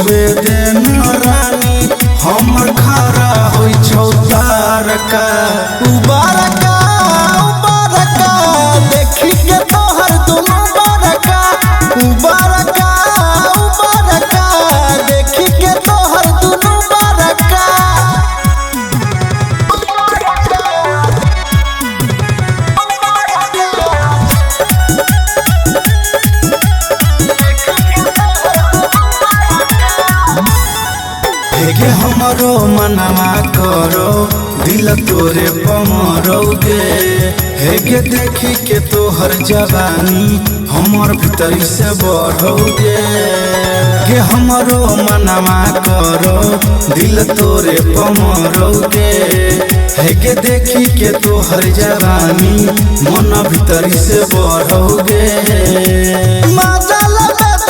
छुबे देन रानी हमर खरा होइ छौ तारका उबारका उबारका देखी के तोहर दुनु बारका उबारका उबारका देखी के तोहर दुनु बारका हेगे हमरो मनवा करो दिल तोरे पमरोगे हेगे देखी के तोहर जवानी हमर भीतरी से बढ़ोगे के हमरो मनवा करो दिल तोरे पमरोगे हेगे देखी के तोहर जवानी मन भीतरी से बढ़ोगे मादल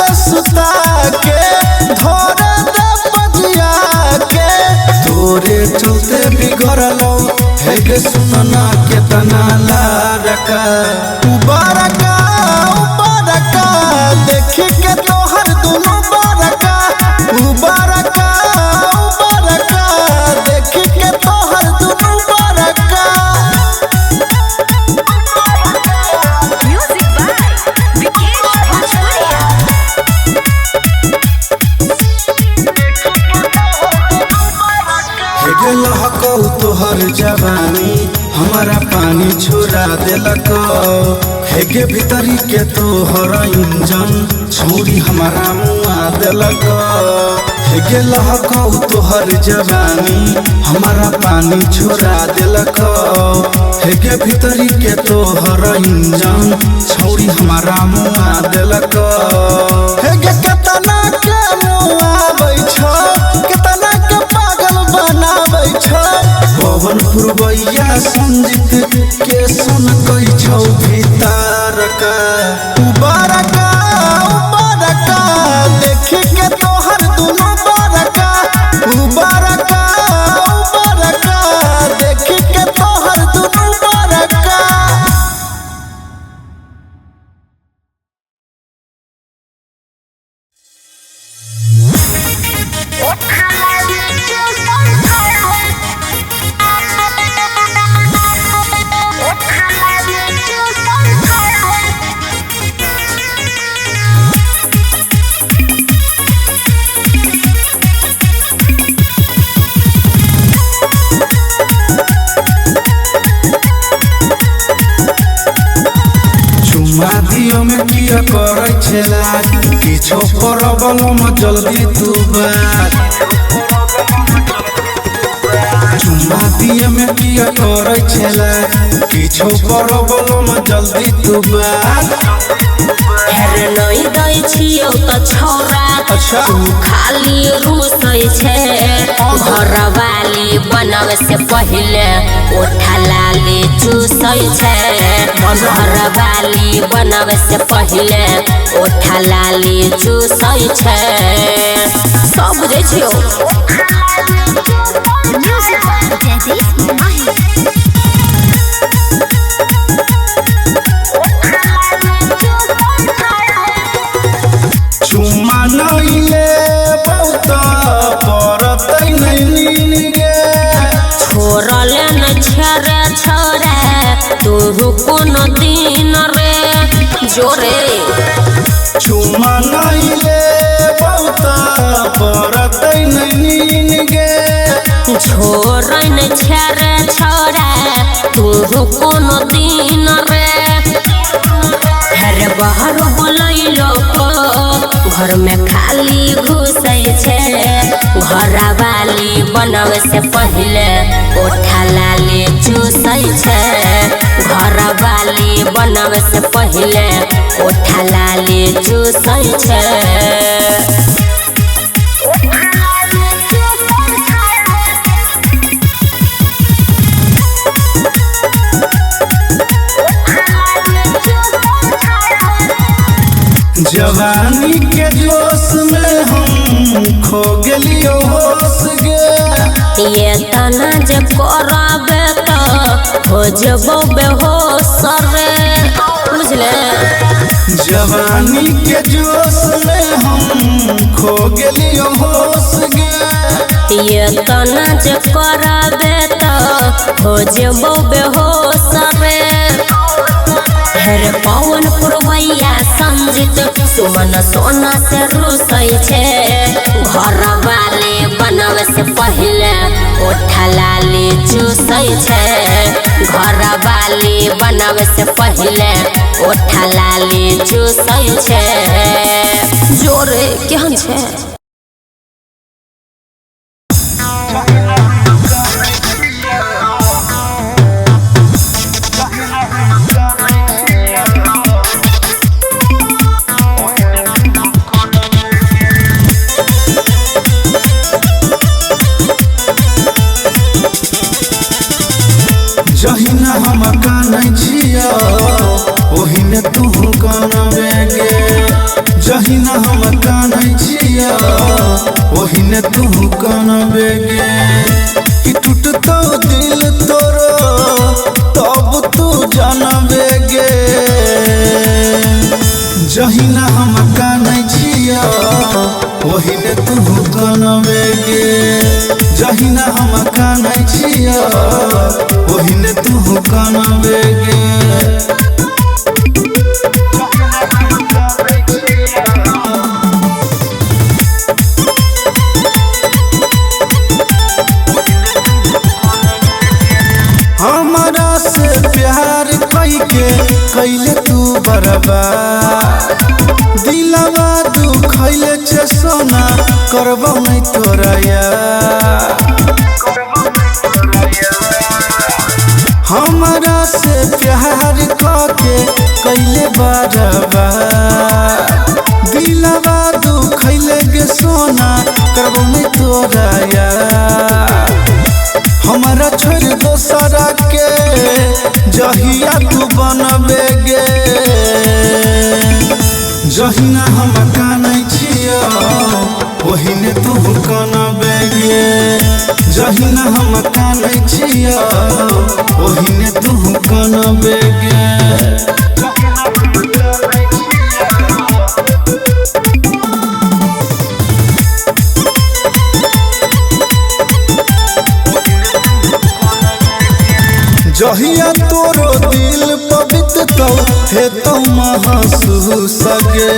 में सुता के धोरे तोरे चलते बिगड़लो हेगे सुनना केतना लारका उबारका उबारका देखी के तोहर दुनु बारका उबारका उबारका देखी के तोहर दुनु बारका Music by Vikesh Bhojpuria. हेगे लहकौ तोहर जवानी हमारा पानी छोड़ा देलक हेगे भीतरी के तोहर इंजन छोड़ी हमारा मुआ देलक हेगे लहकौ तोहर जवानी हमारा पानी छोड़ा देलक हेगे भीतरी के तोहर इंजन छोड़ी हमारा मुआ देलक हेगे केतना के मुआ बैठो केतना के पागल बनाबै छ पवन पुरवैया संजीत के सुन कई छौ भीतरका उबारका उबारका देखी के तोहर दुनु बारका उबारका उबारका देखी के तोहर दुनु बारका दियो में किया करे छेला किछो प्रॉब्लम जल्दी तू बात चुम्मा दियो में किया करे छेला किछो प्रॉब्लम जल्दी तू बात हेर नई दै छियौ त छौरा अच्छा तू खाली रुसै छे घरवाली बनावे से पहिले ओठा लाली चूसै छे घरवाली बनावे से पहिले ओठा लाली चूसै छे सब बुझै छियौ Music by Jaideep Mahi. चुम्मा नइले बहुत परतै नै नीन गे छोड़ले न छरे छोरे तू कोनो दिन रे जोरे चुम्मा नइले बहुत परतै नै नीन गे छोड़ न छरे छोरे तू कोनो दिन रे हर बाहर बोलैलो घर में खाली घुसै छे घरवाली बनावे से पहिले ओठा लाली चूसै छे घरवाली बनावे से पहिले ओठा लाली चूसै छे जवानी के जोश में हम खो गेलियो होश गे ये तना जे कराबे तो हो जबो बेहोश रे बुझले जवानी के जोश में हम खो गेलियो होश गे। ये तना जे करबे त हो जेबो बेहोश रे। हेरे पवन पुरवैया संजित सुमन सोना से रुसै छे। घर वाले बनवे से पहले ओठा लाली चूसै छे। घर वाले बनवे से पहले ओठा लाली चूसै छे। जोरे केहन छे। जहिना हम कानै छियो ओहिने तू कानबे गे। जहिना हम कानै छियो ओहिने तू कानबे गे। कि टूटतो दिल तोरो तब तू जानबे गे। जहिना हम कानै छियो ओहिने तू कानबे गे। जहिना हम कानै छियो ओहिने तू कानबे गे। हमारा से प्यार कइके कैले तू बर्बाद। दिलवा दुखैले छे सोना करबो नहीं तोरा यार। हमारा से प्यार कके कैले बर्बाद। दिलवा दुखैले गे सोना करबो नहीं तोरा यार। हमारा छोड़ दोसरा के जहिया तू बनबे गे। जहिना हम कानै छियो ओहिने तू कानबे गे। जहिना हम कानै छियो ओहिने तू कानबे गे। जहिया तोरो दिल पवित्र तो हे तो महसूस गे।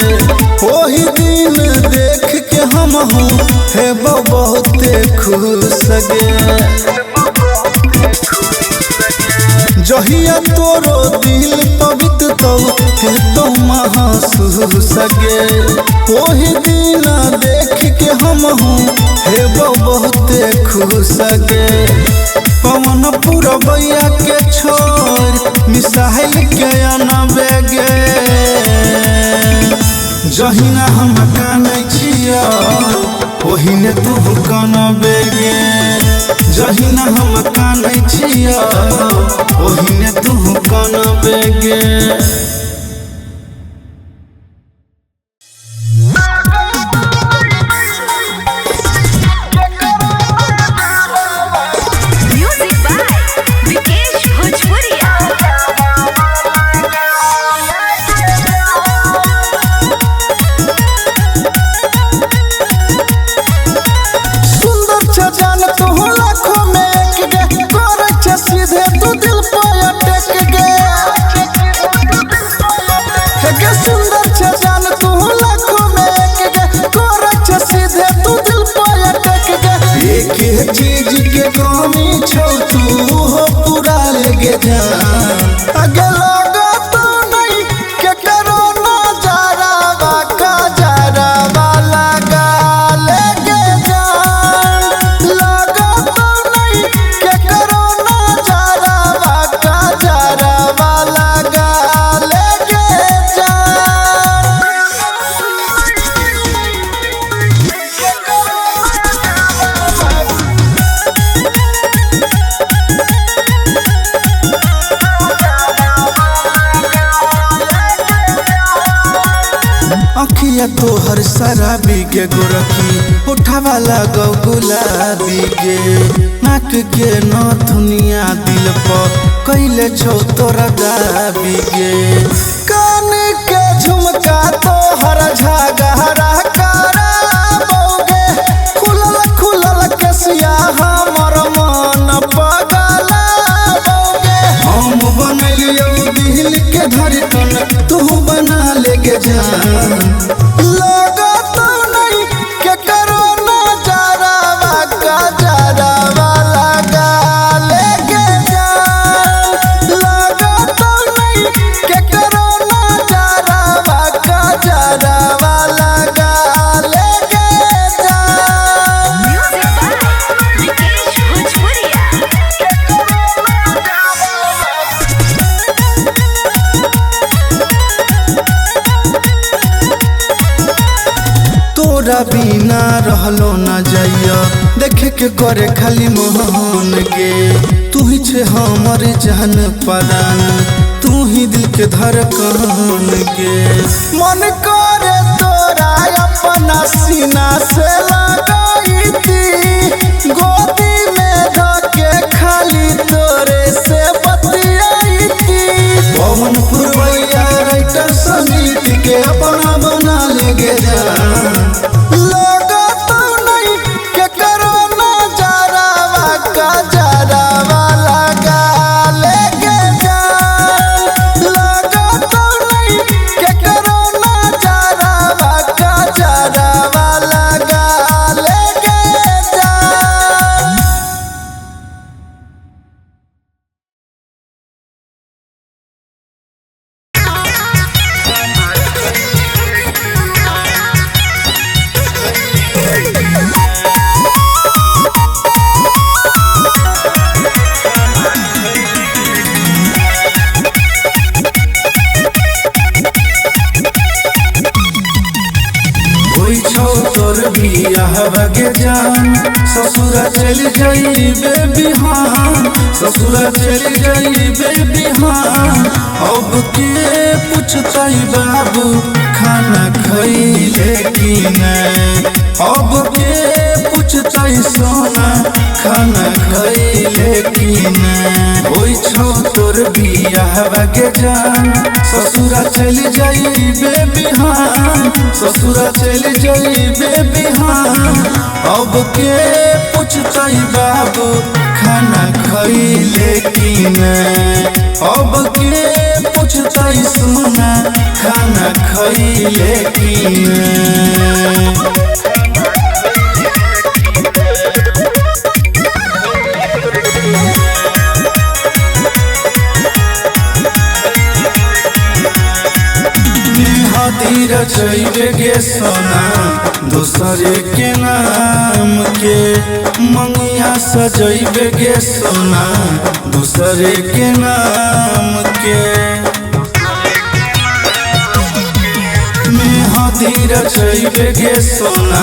ओही दिन देख के हम हूँ हे बहुते खुश गे। जहिया तोरो दिल पवित्र तो हे तो महसूस गे। ओही दिन देख के हम हूँ हे बहुते खुश गे। पवन पुरवैया के छोड़ मिसाइल के अनबे गे। जहिना हम कानै छियो ओहिने तू कानबे गे। जहिना हम कानै छियो ओहिने तू कानबे गे। एक चीज के कमी छौ तू हो पूरा लगे जान। आगे लगा तो नहीं के करो नजारा बाका जरा वाला लगे जान। लगा तो नहीं के करो नजारा बाका जरा वाला लगे जान। अखिया तोहर शराबी के गोरखी उठावा लगौ गुलाबी गे। नाक के नथुनिया दिल पर कैले छौ तोरा दाबी गे। कान के झुमका तू बना लेके जान लगा तो नहीं के करो ना जरावा का जरावा लगा लेके जान लगा तो नहीं के करो ना जरावा का जरावा लगा लेके जान। Music by Vikesh Bhojpuria। तोरा बिना रहलो ना जाइया देखे के करे खाली मोहन के तू ही छे हमर जान परान तू ही दिल के धड़कन के मन करे तोरा अपना सीना से लगाई थी गोदी में धके खाली तोरे से बतियाई थी पवन पुरवैया राइटर संगीत के अपना बना लेके जान लगा तो नहीं के करो ना जरावा का जरावा लगा लेके जान लगा तो नहीं के करो ना जरावा का जरावा लगा लेके जान। होई छौ तोर बियाह भगे जान ससुरा चल जाइबे बिहान ससुरा चल जाइबे बिहान अब के पूछताई बाबू खाना खइले कि नहीं अब के पूछताई सोना खाना खइले कि नहीं होई छौ तोर बियाह भगे जान ससुरा चल जाइबे बिहान ससुरा चल जाइबे बिहान अब के पूछताई बाबू खाना खइले कि नहीं अब के पूछताई सोना खाना खइले कि नहीं। हाथी रचैबे गे सोना दूसरे के नाम के मंगिया सजैबे गे सोना दूसरे के नाम के हाथी रचैबे गे सोना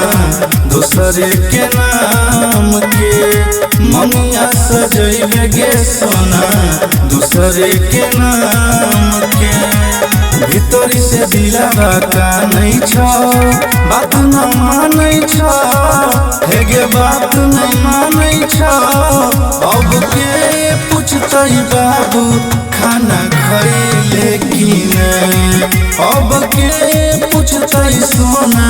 दूसरे के नाम के मंगिया सजैबे गे सोना दूसरे के नाम के भीतरी से दिलावा का नहीं छो बात न मानै छो हेगे बात नहीं मानै छो अब के पूछतई बाबू खाना खइले कि नहीं अब के पूछतई सोना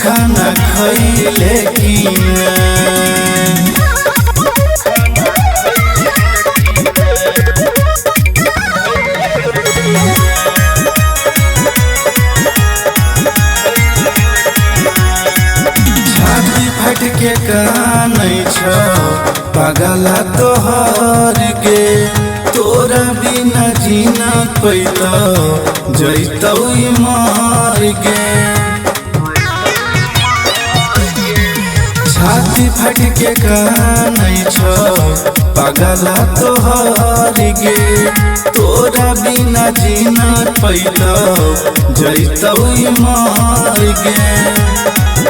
खाना खइले कि नहीं। फट के कानै छो पागला तोहर गे तोरा बिना जीना पैतो जैतौ मार गे छाती फट के कानै छो पागला तोहर गे तोरा बिना जीना पैतो जैतौ मार गे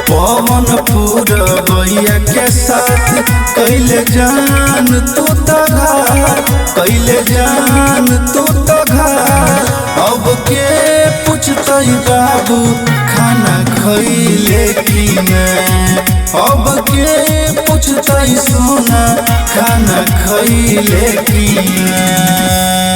पवन पुरवैया के साथ कैले जान तू तो घाट कैले जान तू तो घाट अब के पूछतई बाबू खाना खइले कि नहीं अब के पूछतई सोना खाना खइले कि नहीं।